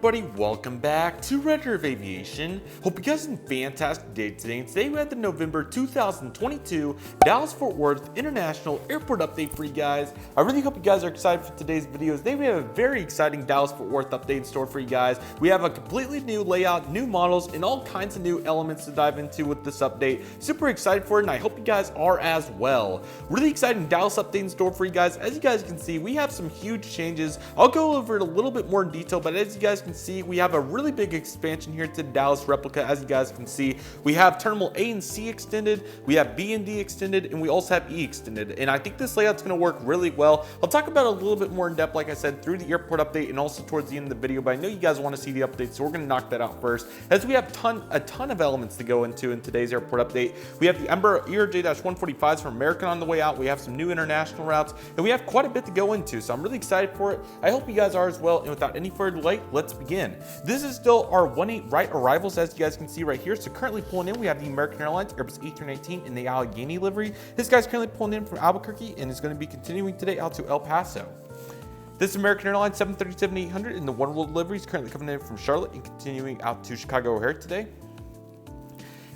everybody, welcome back to Redriveraviation. Hope you guys had a fantastic day today. And today we had the November 2022 Dallas-Fort Worth International Airport update for you guys. I really hope you guys are excited for today's videos. Today we have a very exciting Dallas-Fort Worth update in store for you guys. We have a completely new layout, new models, and all kinds of new elements to dive into with this update. Super excited for it, and I hope you guys are as well. Really exciting Dallas update in store for you guys. As you guys can see, we have some huge changes. I'll go over it a little bit more in detail, but as you guys can see, we have a really big expansion here to the Dallas replica. As you guys can see, we have terminal A and C extended, we have B and D extended, and we also have E extended. And I think this layout's going to work really well. I'll talk about it a little bit more in depth, like I said, through the airport update and also towards the end of the video, but I know you guys want to see the update, so we're going to knock that out first, as we have a ton of elements to go into in today's airport update. We have the Embraer ERJ-145s from American on the way out, we have some new international routes, and we have quite a bit to go into, so I'm really excited for it. I hope you guys are as well, and without any further delay, let's begin. This is still our 18 right arrivals, as you guys can see right here. So currently pulling in, we have the American Airlines Airbus A319 in the Allegheny livery. This guy's currently pulling in from Albuquerque and is going to be continuing today out to El Paso. This American Airlines 737-800 in the One World livery is currently coming in from Charlotte and continuing out to Chicago O'Hare today.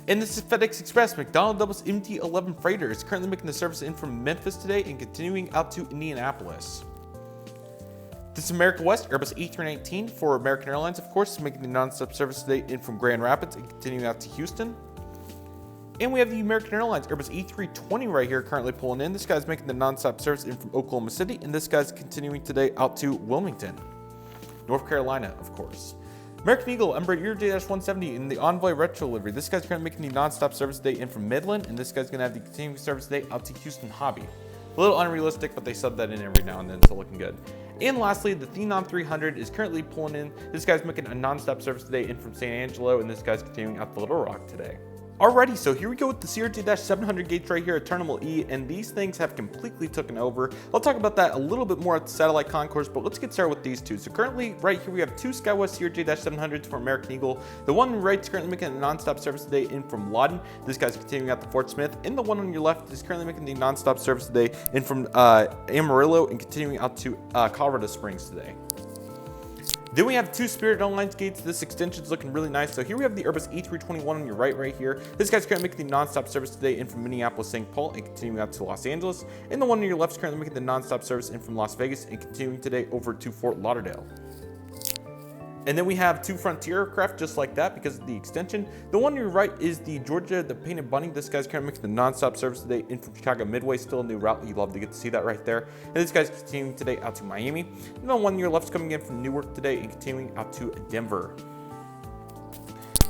And this is FedEx Express McDonnell Douglas MD-11 freighter. It's currently making the service in from Memphis today and continuing out to Indianapolis. This is America West Airbus A319 for American Airlines, of course, is making the non-stop service today in from Grand Rapids and continuing out to Houston. And we have the American Airlines Airbus A320 right here currently pulling in. This guy's making the non-stop service in from Oklahoma City, and this guy's continuing today out to Wilmington, North Carolina, of course. American Eagle Embraer ERJ-170 in the Envoy Retro livery. This guy's currently making the non-stop service today in from Midland, and this guy's going to have the continuing service today out to Houston Hobby. A little unrealistic, but they sub that in every now and then, so looking good. And lastly, the Phenom 300 is currently pulling in. This guy's making a non-stop service today in from San Angelo, and this guy's continuing out to Little Rock today. Alrighty, so here we go with the CRJ-700 gates right here at Terminal E, and these things have completely taken over. I'll talk about that a little bit more at the satellite concourse, but let's get started with these two. So currently, right here, we have two SkyWest CRJ-700s for American Eagle. The one on your right is currently making a non-stop service today in from Lawton. This guy's continuing out to Fort Smith. And the one on your left is currently making the non-stop service today in from Amarillo and continuing out to Colorado Springs today. Then we have two Spirit Airlines gates. This extension is looking really nice. So here we have the Airbus A321 on your right here. This guy's currently making the non-stop service today in from Minneapolis, St. Paul, and continuing out to Los Angeles. And the one on your left is currently making the non-stop service in from Las Vegas and continuing today over to Fort Lauderdale. And then we have two Frontier aircraft just like that because of the extension. The one on your right is the Georgia, the Painted Bunny. This guy's currently making the non-stop service today in from Chicago Midway, still a new route. You love to get to see that right there. And this guy's continuing today out to Miami. And the one on your left is coming in from Newark today and continuing out to Denver.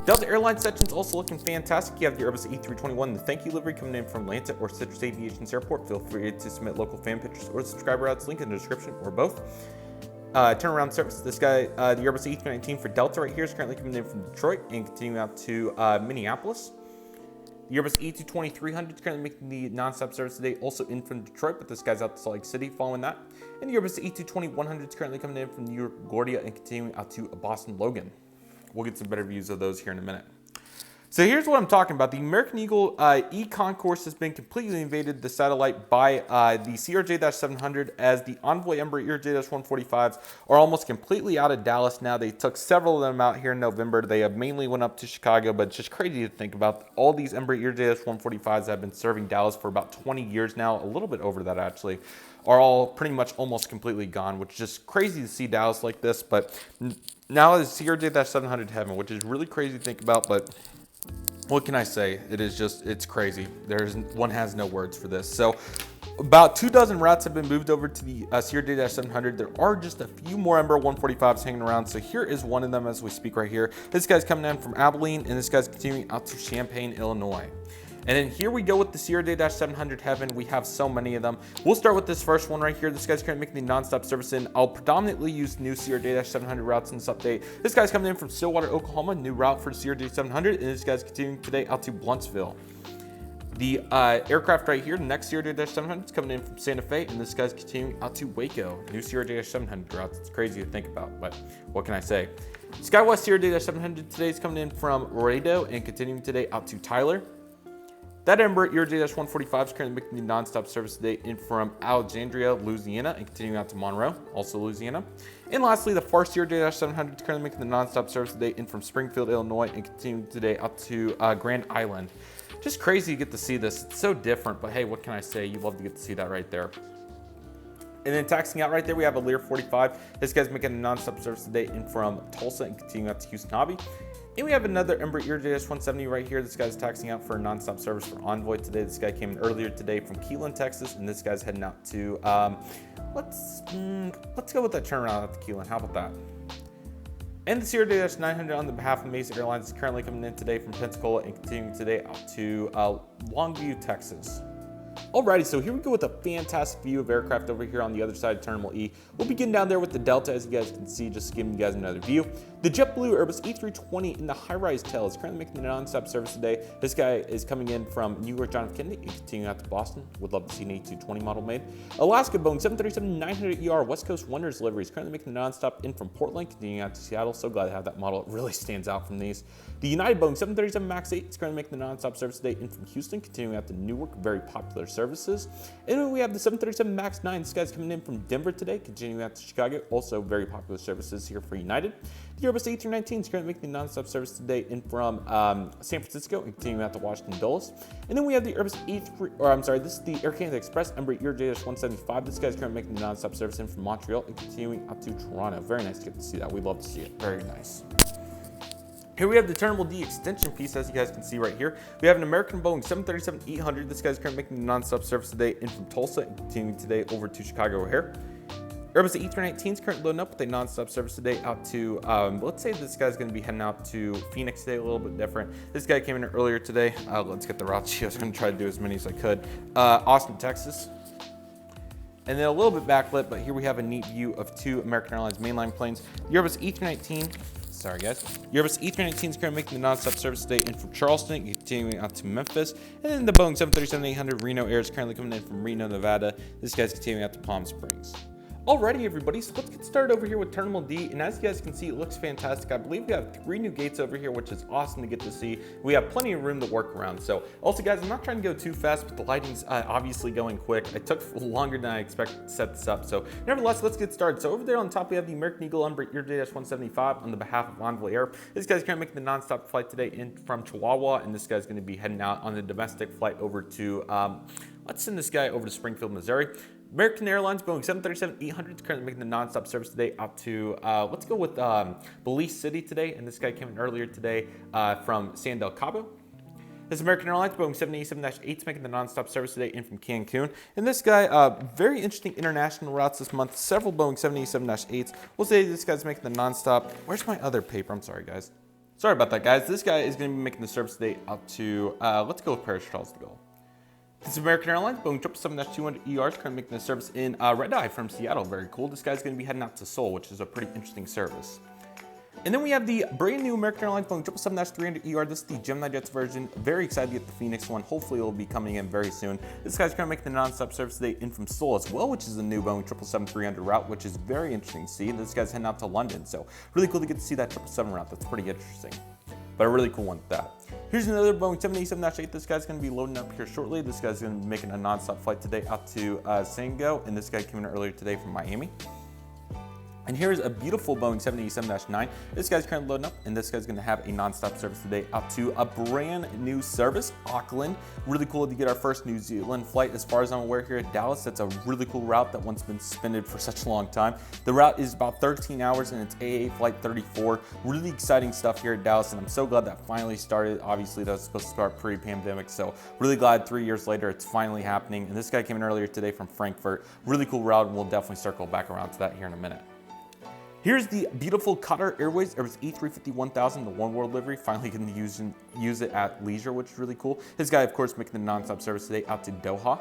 Delta Airlines section's also looking fantastic. You have the Airbus A321, the thank you livery coming in from Atlanta or Citrus Aviation's airport. Feel free to submit local fan pictures or subscriber routes, link in the description, or both. Turnaround service. This guy, the Airbus A319 for Delta right here is currently coming in from Detroit and continuing out to Minneapolis. The Airbus A220-300 is currently making the non-stop service today, also in from Detroit, but this guy's out to Salt Lake City following that. And the Airbus A220-100 is currently coming in from New York LaGuardia and continuing out to Boston Logan. We'll get some better views of those here in a minute. So here's what I'm talking about. The American Eagle E-Concourse has been completely invaded the satellite by the CRJ-700, as the Envoy Embraer ERJ-145s are almost completely out of Dallas now. They took several of them out here in November. They have mainly went up to Chicago, but it's just crazy to think about. All these Embraer ERJ-145s that have been serving Dallas for about 20 years now, a little bit over that actually, are all pretty much almost completely gone, which is just crazy to see Dallas like this. But now it's CRJ-700 heaven, which is really crazy to think about, but what can I say? It is just, it's crazy. One has no words for this. So about 24 routes have been moved over to the CRJ-700. There are just a few more Embraer 145s hanging around. So here is one of them as we speak right here. This guy's coming in from Abilene, and this guy's continuing out to Champaign, Illinois. And then here we go with the CRJ-700 heaven. We have so many of them. We'll start with this first one right here. This guy's currently making the non-stop service in. I'll predominantly use new CRJ-700 routes in this update. This guy's coming in from Stillwater, Oklahoma, new route for CRJ-700, and this guy's continuing today out to Bluntsville. The aircraft right here, the next CRJ-700 is coming in from Santa Fe, and this guy's continuing out to Waco. New CRJ-700 routes. It's crazy to think about, but what can I say? SkyWest CRJ-700 today is coming in from Laredo and continuing today out to Tyler. That Embraer ERJ-145 is currently making the non-stop service today in from Alexandria, Louisiana, and continuing out to Monroe, also Louisiana. And lastly, the Farce ERJ-700 is currently making the non-stop service today in from Springfield, Illinois, and continuing today out to Grand Island. Just crazy to get to see this. It's so different, but hey, what can I say? You love to get to see that right there. And then taxing out right there, we have a Lear 45. This guy's making a non-stop service today in from Tulsa and continuing out to Houston Hobby. And we have another Embraer ERJ-170 right here. This guy's taxing out for a non-stop service for Envoy today. This guy came in earlier today from Keelan, Texas, and this guy's heading out to, let's go with that turnaround out to Keelan. How about that? And the ERJ-900 on the behalf of Mesa Airlines is currently coming in today from Pensacola and continuing today out to Longview, Texas. Alrighty, so here we go with a fantastic view of aircraft over here on the other side of Terminal E. We'll be getting down there with the Delta, as you guys can see, just giving you guys another view. The JetBlue Airbus A320 in the high-rise tail is currently making the non-stop service today. This guy is coming in from New York John F. Kennedy and continuing out to Boston. Would love to see an A220 model made. Alaska Boeing 737-900ER West Coast Wonders delivery is currently making the non-stop in from Portland, continuing out to Seattle. So glad to have that model. It really stands out from these. The United Boeing 737 MAX 8 is currently making the non-stop service today in from Houston, continuing out to Newark. Very popular services. And then we have the 737 MAX 9. This guy's coming in from Denver today, continuing out to Chicago. Also very popular services here for United. The Airbus A319 is currently making the non-stop service today in from San Francisco and continuing out to Washington Dulles. And then we have the Airbus this is the Air Canada Express Embraer ERJ-175. This guy's currently making the non-stop service in from Montreal and continuing out to Toronto. Very nice to get to see that. We love to see it. Very nice. Here we have the Terminal D extension piece, as you guys can see right here. We have an American Boeing 737-800. This guy's currently making the non-stop service today in from Tulsa and continuing today over to Chicago O'Hare. Airbus A319 is currently loading up with a non-stop service today out to, let's say this guy's going to be heading out to Phoenix today, a little bit different. This guy came in earlier today. Let's get the routes. I was going to try to do as many as I could. Austin, Texas. And then a little bit backlit, but here we have a neat view of two American Airlines mainline planes. The Airbus A319. Sorry guys. The Airbus A319 is currently making the non-stop service today in from Charleston, continuing out to Memphis. And then the Boeing 737-800 Reno Air is currently coming in from Reno, Nevada. This guy's continuing out to Palm Springs. Alrighty everybody, so let's get started over here with Terminal D, and as you guys can see, it looks fantastic. I believe we have 3 new gates over here, which is awesome to get to see. We have plenty of room to work around. So also guys, I'm not trying to go too fast, but the lighting's obviously going quick. It took longer than I expected to set this up, so nevertheless, let's get started. So over there on top, we have the American Eagle Embraer ERJ-175 on the behalf of Envoy Air. This guy's going to make the non-stop flight today in from Chihuahua, and this guy's going to be heading out on the domestic flight over to, let's send this guy over to Springfield, Missouri. American Airlines Boeing 737-800 is currently making the non-stop service today out to, let's go with Belize City today. And this guy came in earlier today from San Del Cabo. This American Airlines Boeing 787-8 is making the non-stop service today in from Cancun. And this guy, very interesting international routes this month. Several Boeing 787-8s. We'll say this guy's making the non-stop. Where's my other paper? I'm sorry, guys. Sorry about that, guys. This guy is going to be making the service today out to, let's go with Paris Charles de Gaulle. This is American Airlines Boeing 777-200ER is currently making the service in Red Eye from Seattle. Very cool. This guy's going to be heading out to Seoul, which is a pretty interesting service. And then we have the brand new American Airlines Boeing 777-300ER. This is the GeminiJets version. Very excited to get the Phoenix one. Hopefully it will be coming in very soon. This guy's going to make the non-stop service today in from Seoul as well, which is the new Boeing 777-300 route, which is very interesting to see. And this guy's heading out to London. So really cool to get to see that 777 route. That's pretty interesting. But a really cool one at that. Here's another Boeing 787-8. This guy's going to be loading up here shortly. This guy's going to be making a non-stop flight today out to Sango, and this guy came in earlier today from Miami. And here's a beautiful Boeing 787-9. This guy's currently loading up, and this guy's gonna have a non-stop service today out to a brand new service, Auckland. Really cool to get our first New Zealand flight. As far as I'm aware here at Dallas, that's a really cool route that one's been suspended for such a long time. The route is about 13 hours, and it's AA Flight 34. Really exciting stuff here at Dallas, and I'm so glad that finally started. Obviously, that was supposed to start pre-pandemic, so really glad 3 years later it's finally happening. And this guy came in earlier today from Frankfurt. Really cool route, and we'll definitely circle back around to that here in a minute. Here's the beautiful Qatar Airways Airbus A350-1000, the One World livery. Finally getting to use it at leisure, which is really cool. This guy, of course, making the non-stop service today out to Doha.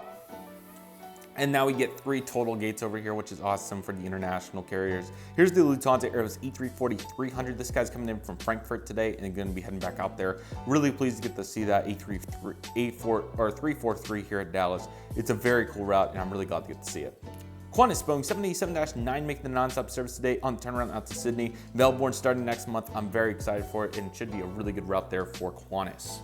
And now we get 3 total gates over here, which is awesome for the international carriers. Here's the Lufthansa Airbus A340-300. This guy's coming in from Frankfurt today and going to be heading back out there. Really pleased to get to see that A343 here at Dallas. It's a very cool route, and I'm really glad to get to see it. Qantas Boeing 787-9 making the non-stop service today on turnaround out to Sydney. Melbourne starting next month. I'm very excited for it, and it should be a really good route there for Qantas.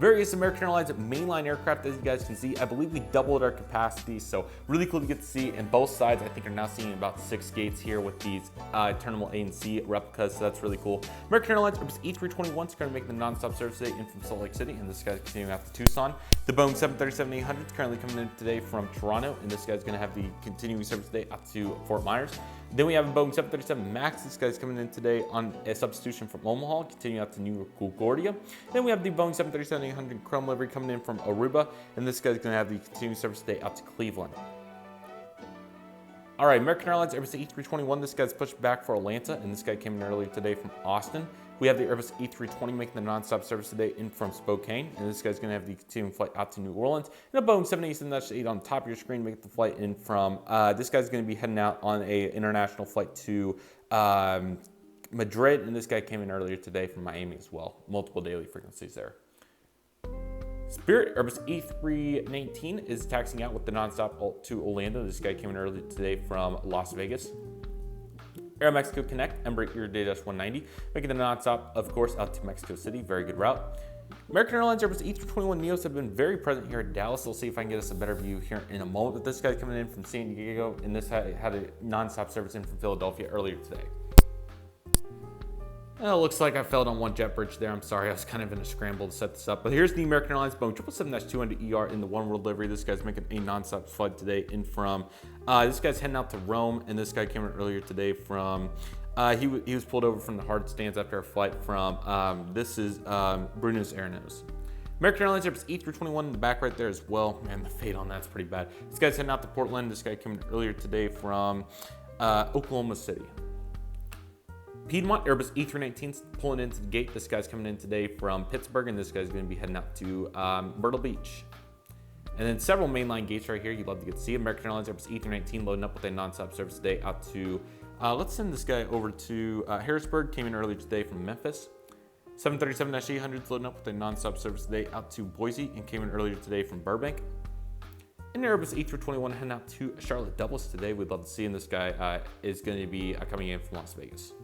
Various American Airlines mainline aircraft, as you guys can see. I believe we doubled our capacity, so really cool to get to see. And both sides, I think, are now seeing about 6 gates here with these Terminal A and C replicas, so that's really cool. American Airlines Airbus A321 is currently making the non-stop service today in from Salt Lake City, and this guy's continuing out to Tucson. The Boeing 737-800 is currently coming in today from Toronto, and this guy's going to have the continuing service today out to Fort Myers. Then we have a Boeing 737 MAX. This guy's coming in today on a substitution from Omaha, continuing out to New Concordia. Then we have the Boeing 737-800 Chrome livery coming in from Aruba, and this guy's going to have the continuing service today out to Cleveland. All right, American Airlines Airbus A321. This guy's pushed back for Atlanta, and this guy came in earlier today from Austin. We have the Airbus A320 making the non-stop service today in from Spokane, and this guy's going to have the continuing flight out to New Orleans. And a Boeing 787-8 on the top of your screen making the flight in from, this guy's going to be heading out on a international flight to Madrid, and this guy came in earlier today from Miami as well. Multiple daily frequencies there. Spirit Airbus A319 is taxiing out with the nonstop to Orlando. This guy came in early today from Las Vegas. Air Mexico Connect, Embraer Day-190, making the nonstop, of course, out to Mexico City. Very good route. American Airlines Airbus A321neos have been very present here at Dallas. We'll see if I can get us a better view here in a moment. But this guy coming in from San Diego, and this had a nonstop service in from Philadelphia earlier today. Well, it looks like I failed on one jet bridge there. I'm sorry, I was kind of in a scramble to set this up. But here's the American Airlines Boeing 777-200ER in the One World livery. This guy's making a nonstop flight today in from, this guy's heading out to Rome, and this guy came in earlier today from, he was pulled over from the hard stands after a flight from, this is Buenos Aires. American Airlines Airbus A321 in the back right there as well. Man, the fade on that's pretty bad. This guy's heading out to Portland. This guy came in earlier today from Oklahoma City. Piedmont Airbus A319's pulling into the gate. This guy's coming in today from Pittsburgh, and this guy's going to be heading out to Myrtle Beach. And then several mainline gates right here you'd love to get to see. American Airlines Airbus A319 loading up with a nonstop service today out to, let's send this guy over to Harrisburg, came in earlier today from Memphis. 737-800's loading up with a nonstop service today out to Boise, and came in earlier today from Burbank. And Airbus A321 heading out to Charlotte Dulles today. We'd love to see, and this guy is going to be coming in from Las Vegas.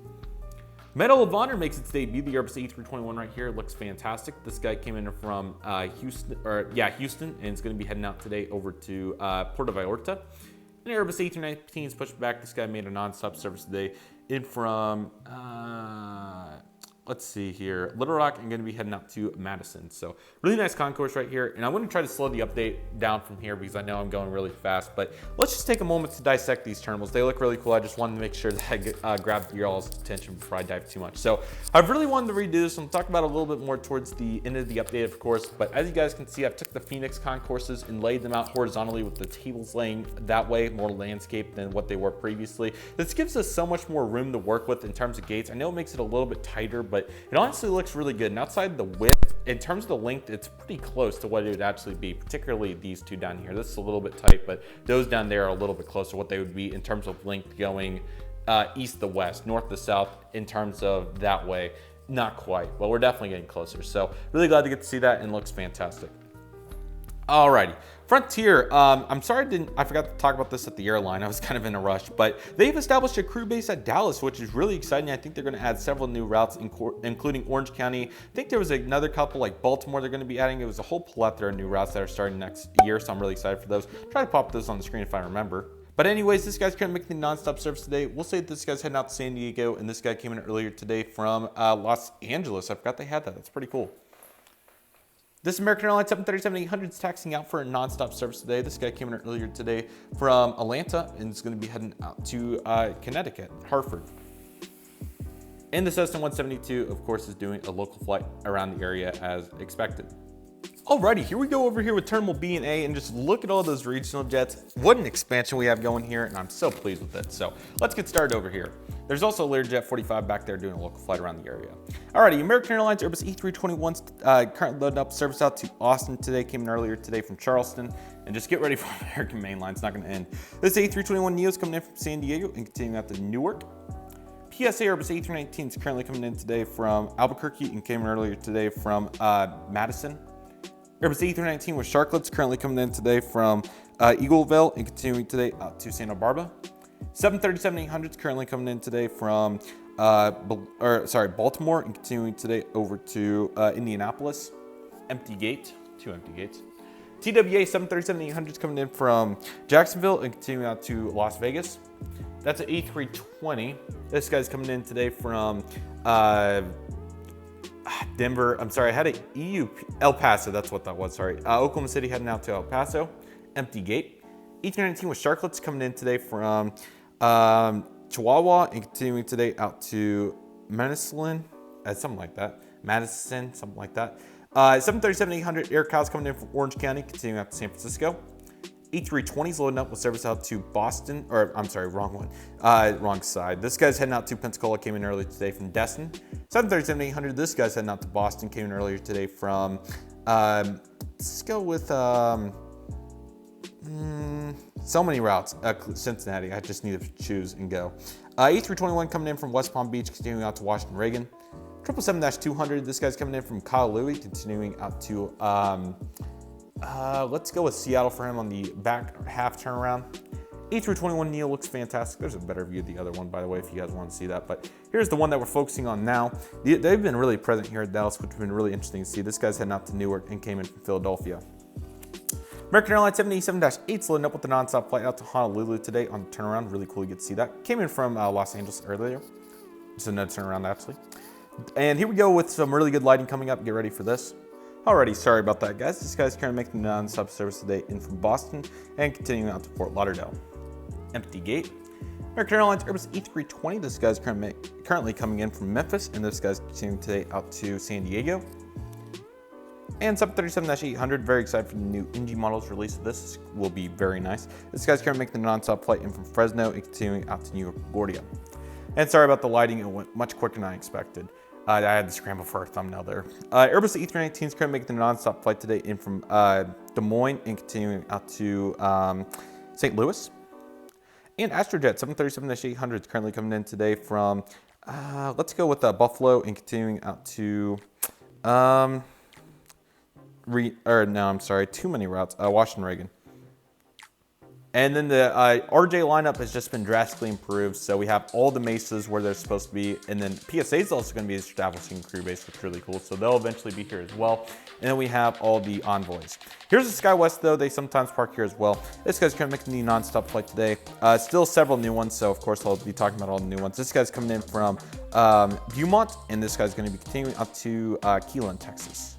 Medal of Honor makes its debut. The Airbus A321 right here looks fantastic. This guy came in from Houston, and it's going to be heading out today over to Puerto Vallarta. And Airbus A319 is pushed back. This guy made a nonstop service today in from, let's see here, Little Rock, and going to be heading out to Madison. So really nice concourse right here. And I'm going to try to slow the update down from here because I know I'm going really fast. But let's just take a moment to dissect these terminals. They look really cool. I just wanted to make sure that I grabbed your all's attention before I dive too much. So I've really wanted to redo this. I'm talking about it a little bit more towards the end of the update, of course. But as you guys can see, I've took the Phoenix concourses and laid them out horizontally with the tables laying that way, more landscape than what they were previously. This gives us so much more room to work with in terms of gates. I know it makes it a little bit tighter, but it honestly looks really good. And outside the width, in terms of the length, it's pretty close to what it would actually be, particularly these two down here. This is a little bit tight, but those down there are a little bit closer to what they would be in terms of length going east to west, north to south in terms of that way. Not quite, but we're definitely getting closer. So really glad to get to see that, and looks fantastic. Alrighty, Frontier, I'm sorry I forgot to talk about this at the airline. I was kind of in a rush, but they've established a crew base at Dallas, which is really exciting. I think they're going to add several new routes, including Orange County. I think there was another couple like Baltimore they're going to be adding. It was a whole plethora of new routes that are starting next year, so I'm really excited for those. Try to pop those on the screen if I remember. But anyways, this guy's currently making the nonstop service today. We'll say that this guy's heading out to San Diego, and this guy came in earlier today from Los Angeles. I forgot they had that. That's pretty cool. This American Airlines 737-800 is taxiing out for a nonstop service today. This guy came in earlier today from Atlanta, and is going to be heading out to Connecticut, Hartford. And the Cessna 172, of course, is doing a local flight around the area as expected. Alrighty, here we go over here with Terminal B and A, and just look at all those regional jets. What an expansion we have going here, and I'm so pleased with it. So let's get started over here. There's also a Learjet 45 back there doing a local flight around the area. Alrighty, American Airlines Airbus A321's currently loading up service out to Austin today, came in earlier today from Charleston, and just get ready for American mainline, it's not gonna end. This A321neo is coming in from San Diego and continuing out to Newark. PSA Airbus A319 is currently coming in today from Albuquerque and came in earlier today from Madison. Airbus A319 with Sharklets currently coming in today from Eagleville and continuing today out to Santa Barbara. 737-800 is currently coming in today from Baltimore and continuing today over to Indianapolis. empty gate, 2 empty gates. TWA 737-800s coming in from Jacksonville and continuing out to Las Vegas. That's an A320. This guy's coming in today from Denver. I'm sorry, I had El Paso, that's what that was, sorry. Oklahoma City heading out to El Paso, empty gate. E319 with Sharklets coming in today from Chihuahua and continuing today out to Madison, something like that. 737-800 Air Cows coming in from Orange County, continuing out to San Francisco. E320's loading up with service out to Boston, or I'm sorry, wrong one, wrong side. This guy's heading out to Pensacola, came in earlier today from Destin. 737-800, this guy's heading out to Boston, came in earlier today from, let's go with, so many routes, Cincinnati, I just need to choose and go. E321 coming in from West Palm Beach, continuing out to Washington Reagan. 777-200, this guy's coming in from Kyle Louie, continuing out to, let's go with Seattle for him on the back half turnaround. A321 Neo looks fantastic. There's a better view of the other one, by the way, if you guys want to see that. But here's the one that we're focusing on now. They've been really present here at Dallas, which has been really interesting to see. This guy's heading out to Newark and came in from Philadelphia. American Airlines 787-8's loading up with the nonstop flight out to Honolulu today on the turnaround. Really cool to get to see that. Came in from Los Angeles earlier. It's another turnaround, actually. And here we go with some really good lighting coming up. Get ready for this. Alrighty, sorry about that, guys. This guy's currently making the non-stop service today in from Boston and continuing out to Fort Lauderdale. Empty gate. American Airlines Airbus E320. This guy's currently coming in from Memphis, and this guy's continuing today out to San Diego. And 737-800. Very excited for the new NG models release of this. Will be very nice. This guy's currently making the non-stop flight in from Fresno and continuing out to New York LaGuardia. And sorry about the lighting. It went much quicker than I expected. I had to scramble for a thumbnail there. Airbus E319 is currently making the non-stop flight today in from Des Moines and continuing out to St. Louis. And Astrojet 737-800 is currently coming in today from, let's go with Buffalo and continuing out to, too many routes, Washington Reagan. And then the RJ lineup has just been drastically improved. So we have all the Mesas where they're supposed to be. And then PSA is also going to be establishing crew base, which is really cool. So they'll eventually be here as well. And then we have all the Envoys. Here's the SkyWest, though. They sometimes park here as well. This guy's going to make the nonstop flight today. Still several new ones. So, of course, I'll be talking about all the new ones. This guy's coming in from Beaumont. And this guy's going to be continuing up to Keelan, Texas.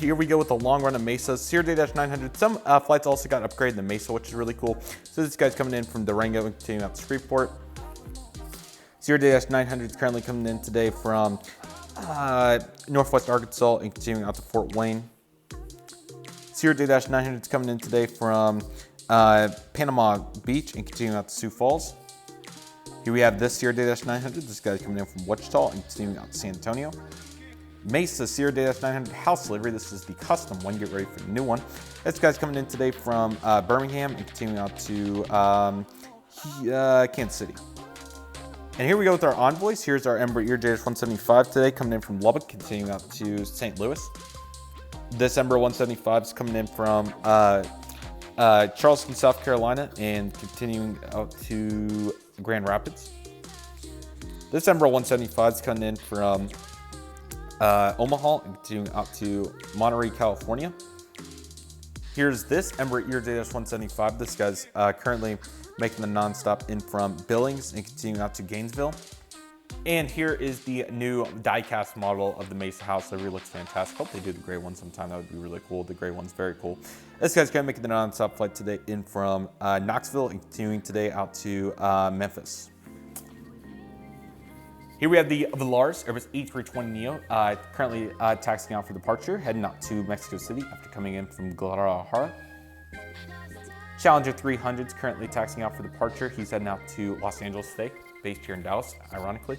Here we go with the long run of Mesa, Sierra Day-900. Some flights also got upgraded to Mesa, which is really cool. So this guy's coming in from Durango and continuing out to Shreveport. Sierra Day-900 is currently coming in today from Northwest Arkansas and continuing out to Fort Wayne. Sierra Day-900 is coming in today from Panama Beach and continuing out to Sioux Falls. Here we have this Sierra Day-900. This guy's coming in from Wichita and continuing out to San Antonio. Mesa Sierra Day-900 house delivery. This is the custom one. Get ready for the new one. This guy's coming in today from Birmingham and continuing out to Kansas City. And here we go with our Envoys. Here's our Embraer JS 175 today, coming in from Lubbock, continuing out to St. Louis. This Embraer 175 is coming in from Charleston, South Carolina, and continuing out to Grand Rapids. This Embraer 175 is coming in from Omaha and continuing out to Monterey, California. Here's this Embraer JS 175. This guy's currently making the nonstop in from Billings and continuing out to Gainesville. And here is the new die-cast model of the Mesa house. It really looks fantastic. Hope they do the gray one sometime. That would be really cool. The gray one's very cool. This guy's going to make the nonstop flight today in from Knoxville and continuing today out to Memphis. Here we have the Volaris Airbus A320neo, currently taxiing out for departure, heading out to Mexico City after coming in from Guadalajara. Challenger 300 is currently taxiing out for departure. He's heading out to Los Angeles today, based here in Dallas, ironically.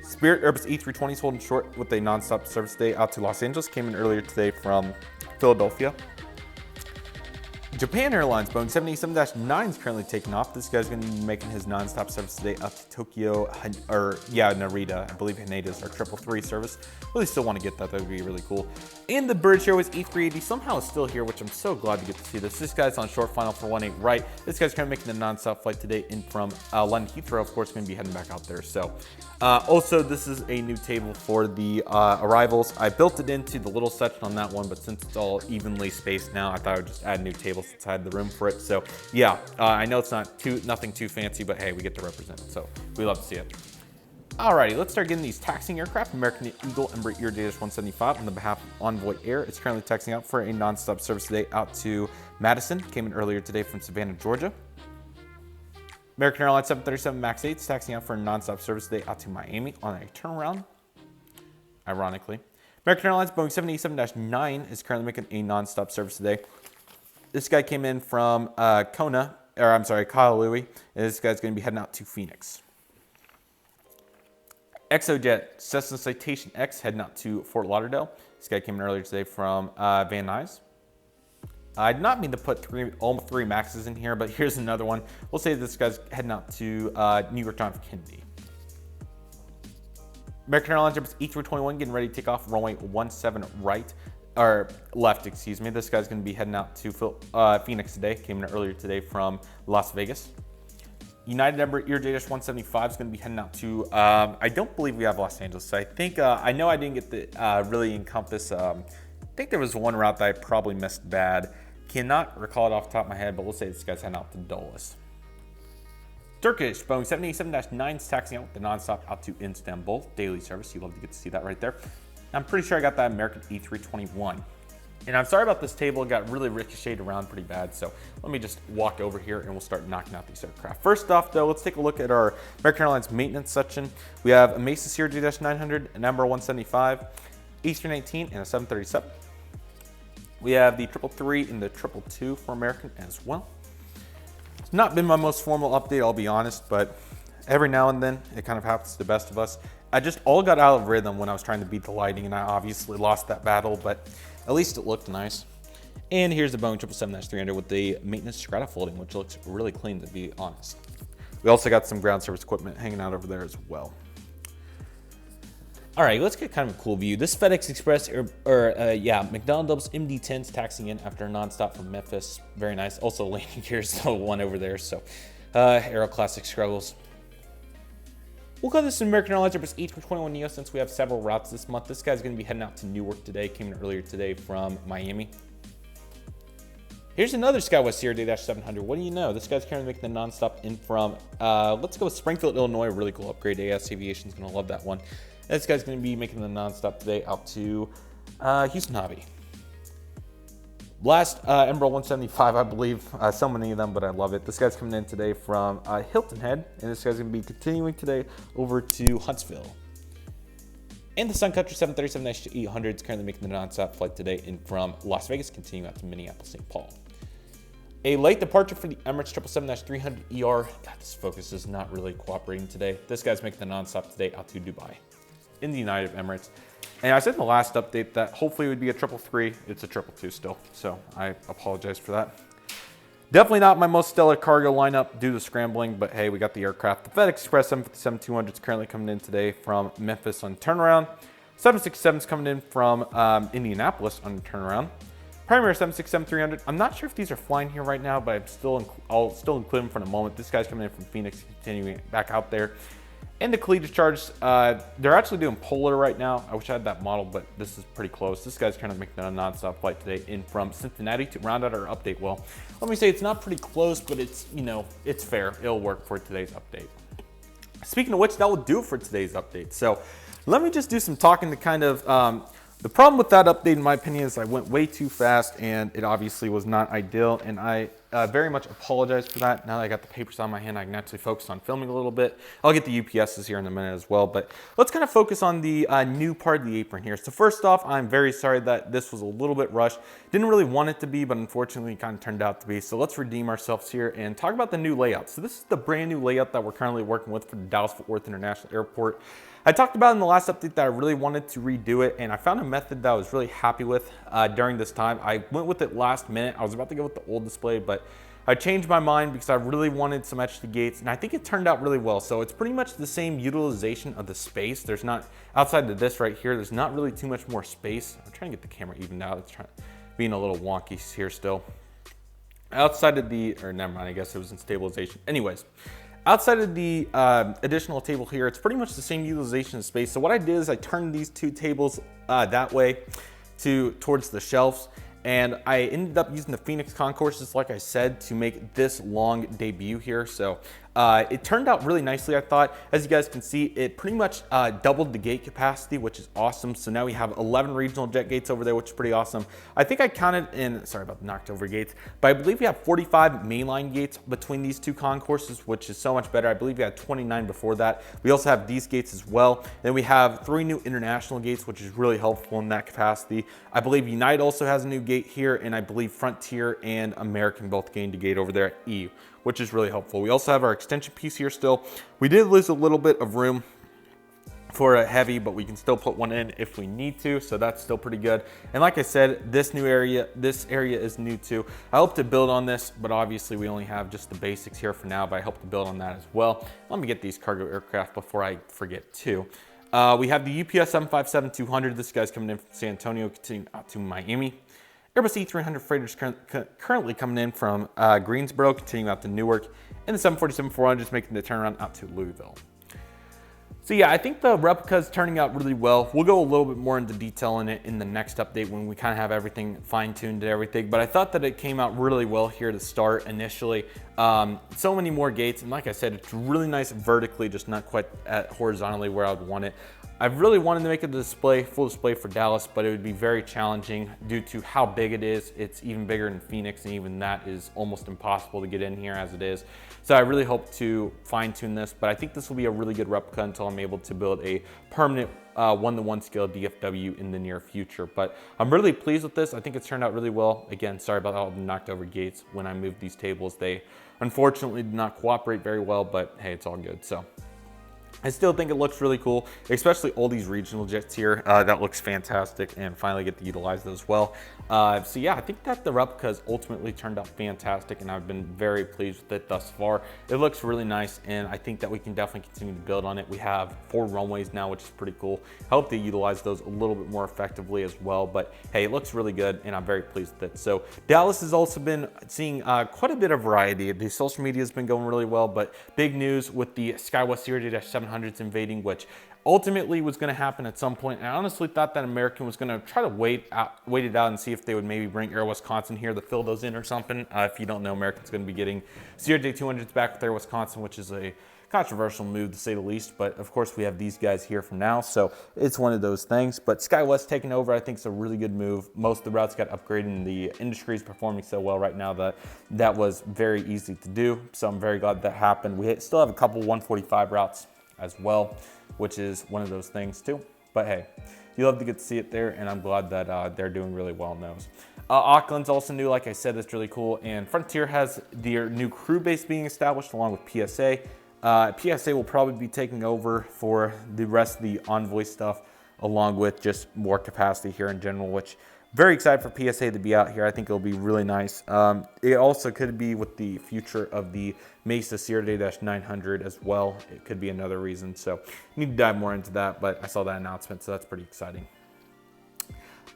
Spirit Airbus A320 is holding short with a nonstop service day out to Los Angeles. Came in earlier today from Philadelphia. Japan Airlines Boeing 787-9 is currently taking off. This guy's going to be making his non-stop service today up to Tokyo, Narita. I believe Haneda is our 333 service. Really still want to get that. That would be really cool. And the British Airways E380 somehow is still here, which I'm so glad to get to see this. This guy's on short final for 18 right. This guy's kind of making the non-stop flight today in from London Heathrow. Of course, going to be heading back out there. So also, this is a new table for the arrivals. I built it into the little section on that one, but since it's all evenly spaced now, I thought I would just add new tables inside the room for it. So yeah, I know it's nothing too fancy, but hey, we get to represent it, so we love to see it. Alrighty, let's start getting these taxiing aircraft. American Eagle Embraer ER-175 on the behalf of Envoy Air. It's currently taxiing out for a non-stop service today out to Madison. Came in earlier today from Savannah, Georgia. American Airlines 737 MAX 8 is taxiing out for a non-stop service today out to Miami on a turnaround, ironically. American Airlines Boeing 787-9 is currently making a non-stop service today. This guy came in from Kailua, and this guy's going to be heading out to Phoenix. ExoJet Cessna Citation X heading out to Fort Lauderdale. This guy came in earlier today from Van Nuys. I did not mean to put all three Maxes in here, but here's another one. We'll say this guy's heading out to New York John F. Kennedy. American Airlines Airbus E321 getting ready to take off runway 17 left, excuse me. This guy's going to be heading out to Phoenix today. Came in earlier today from Las Vegas. United Embraer ER-175 is going to be heading out to, I don't believe we have Los Angeles. So I think, I know I didn't get the really encompass, I think there was one route that I probably missed bad. Cannot recall it off the top of my head, but we'll say this guy's heading out to Dulles. Turkish Boeing 787-9 is taxiing out with the nonstop out to Istanbul. Daily service. You love to get to see that right there. I'm pretty sure I got that American E321. And I'm sorry about this table. It got really ricocheted around pretty bad. So let me just walk over here and we'll start knocking out these aircraft. First off, though, let's take a look at our American Airlines maintenance section. We have a Mesa CRJ-900, an Embraer 175, Eastern 18, and a 737. We have the 333 and the 222 for American as well. It's not been my most formal update, I'll be honest, but every now and then it kind of happens to the best of us. I just all got out of rhythm when I was trying to beat the lighting, and I obviously lost that battle, but at least it looked nice. And here's the Boeing 777-300 with the maintenance strata folding, which looks really clean, to be honest. We also got some ground service equipment hanging out over there as well. All right, let's get kind of a cool view. This FedEx Express, McDonald's MD-10's taxiing in after a nonstop from Memphis. Very nice. Also, landing gear is the one over there, so Aero Classic struggles. We'll call this an American Airlines Airbus A321neo since we have several routes this month. This guy's going to be heading out to Newark today. Came in earlier today from Miami. Here's another SkyWest CRJ-700. What do you know? This guy's currently making the nonstop in from, let's go with Springfield, Illinois. Really cool upgrade. AS Aviation's going to love that one. And this guy's going to be making the nonstop today out to Houston Hobby. Last Embraer 175, I believe. So many of them, but I love it. This guy's coming in today from Hilton Head, and this guy's going to be continuing today over to Huntsville. And the Sun Country 737-800 is currently making the nonstop flight today in from Las Vegas, continuing out to Minneapolis, St. Paul. A late departure for the Emirates 777-300ER. God, this focus is not really cooperating today. This guy's making the nonstop today out to Dubai in the United Emirates. And I said in the last update that hopefully it would be a 333. It's a 222 still, so I apologize for that. Definitely not my most stellar cargo lineup due to scrambling, but hey, we got the aircraft. The FedEx Express 757-200 is currently coming in today from Memphis on turnaround. 767 is coming in from Indianapolis on turnaround. Primary 767-300. I'm not sure if these are flying here right now, but I'll still include them for a moment. This guy's coming in from Phoenix, continuing back out there. And the Collegiate Charge, they're actually doing Polar right now. I wish I had that model, but this is pretty close. This guy's kind of making a nonstop flight today in from Cincinnati to round out our update. Well, let me say it's not pretty close, but it's, you know, it's fair. It'll work for today's update. Speaking of which, that will do it for today's update. So let me just do some talking to kind of, the problem with that update, in my opinion, is I went way too fast, and it obviously was not ideal. And I very much apologize for that. Now that I got the papers on my hand, I can actually focus on filming a little bit. I'll get the UPSs here in a minute as well, but let's kind of focus on the new part of the apron here. So first off, I'm very sorry that this was a little bit rushed. Didn't really want it to be, but unfortunately it kind of turned out to be. So let's redeem ourselves here and talk about the new layout. So this is the brand new layout that we're currently working with for the Dallas-Fort Worth International Airport. I talked about in the last update that I really wanted to redo it, and I found a method that I was really happy with during this time. I went with it last minute. I was about to go with the old display, but I changed my mind because I really wanted some extra gates, and I think it turned out really well. So it's pretty much the same utilization of the space. There's not, outside of this right here, there's not really too much more space. I'm trying to get the camera evened out. It's being a little wonky here still. Outside of the, or never mind, I guess it was in stabilization. Anyways. Outside of the additional table here, it's pretty much the same utilization of space. So what I did is I turned these two tables that way towards the shelves, and I ended up using the Phoenix concourses, like I said, to make this long debut here. So it turned out really nicely, I thought. As you guys can see, it pretty much doubled the gate capacity, which is awesome. So now we have 11 regional jet gates over there, which is pretty awesome. I think I counted in, sorry about the knocked over gates, but I believe we have 45 mainline gates between these two concourses, which is so much better. I believe we had 29 before that. We also have these gates as well. Then we have 3 new international gates, which is really helpful in that capacity. I believe United also has a new gate here, and I believe Frontier and American both gained a gate over there at EU, which is really helpful. We also have our extension piece here still. We did lose a little bit of room for a heavy, but we can still put one in if we need to, so that's still pretty good. And like I said, this area is new too. I hope to build on this, but obviously we only have just the basics here for now, but I hope to build on that as well. Let me get these cargo aircraft before I forget too. We have the UPS 757-200. This guy's coming in from San Antonio, continuing out to Miami. Airbus E300 freighters currently coming in from Greensboro, continuing out to Newark, and the 747-400 is making the turnaround out to Louisville. So yeah, I think the replica is turning out really well. We'll go a little bit more into detail in it in the next update when we kind of have everything fine-tuned and everything, but I thought that it came out really well here to start initially. So many more gates, and like I said, it's really nice vertically, just not quite horizontally where I would want it. I really wanted to make a full display for Dallas, but it would be very challenging due to how big it is. It's even bigger than Phoenix, and even that is almost impossible to get in here as it is. So I really hope to fine tune this, but I think this will be a really good replica until I'm able to build a permanent 1-to-1 scale DFW in the near future. But I'm really pleased with this. I think it's turned out really well. Again, sorry about all the knocked over gates when I moved these tables. They unfortunately did not cooperate very well, but hey, it's all good. So I still think it looks really cool, especially all these regional jets here. That looks fantastic, and finally get to utilize those well. So yeah, I think that the replica has ultimately turned out fantastic, and I've been very pleased with it thus far. It looks really nice, and I think that we can definitely continue to build on it. We have 4 runways now, which is pretty cool. I hope to utilize those a little bit more effectively as well, but hey, it looks really good, and I'm very pleased with it. So Dallas has also been seeing quite a bit of variety. The social media has been going really well, but big news with the SkyWest Series 700 invading, which ultimately was going to happen at some point. And I honestly thought that American was going to try to wait it out and see if they would maybe bring Air Wisconsin here to fill those in or something. If you don't know, American's going to be getting CRJ200s back with Air Wisconsin, which is a controversial move to say the least, but of course we have these guys here for now, so it's one of those things. But SkyWest taking over, I think, is a really good move. Most of the routes got upgraded, and the industry is performing so well right now that that was very easy to do, so I'm very glad that happened. We still have a couple 145 routes as well, which is one of those things too. But hey, you love to get to see it there, and I'm glad that they're doing really well in those. Auckland's also new, like I said, that's really cool. And Frontier has their new crew base being established along with PSA. PSA will probably be taking over for the rest of the Envoy stuff, along with just more capacity here in general, which very excited for PSA to be out here. I think it'll be really nice. It also could be with the future of the Mesa CRJ-900 as well. It could be another reason. So need to dive more into that, but I saw that announcement, so that's pretty exciting.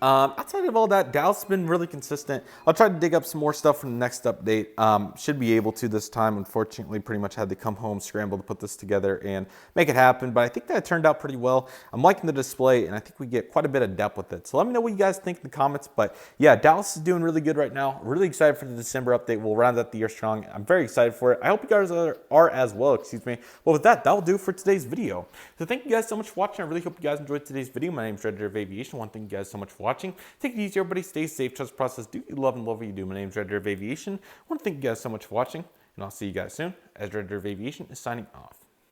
Outside of all that, Dallas has been really consistent. I'll try to dig up some more stuff from the next update. Should be able to this time. Unfortunately, pretty much had to come home, scramble to put this together and make it happen. But I think that it turned out pretty well. I'm liking the display, and I think we get quite a bit of depth with it. So let me know what you guys think in the comments. But yeah, Dallas is doing really good right now. Really excited for the December update. We'll round out the year strong. I'm very excited for it. I hope you guys are as well, excuse me. Well, with that, will do for today's video. So thank you guys so much for watching. I really hope you guys enjoyed today's video. My name is Redriveraviation. I want to thank you guys so much for watching. watching. Take it easy, everybody. Stay safe, trust the process. Do you love and love what you do. My name is Redriveraviation. I want to thank you guys so much for watching, and I'll see you guys soon as Redriveraviation is signing off.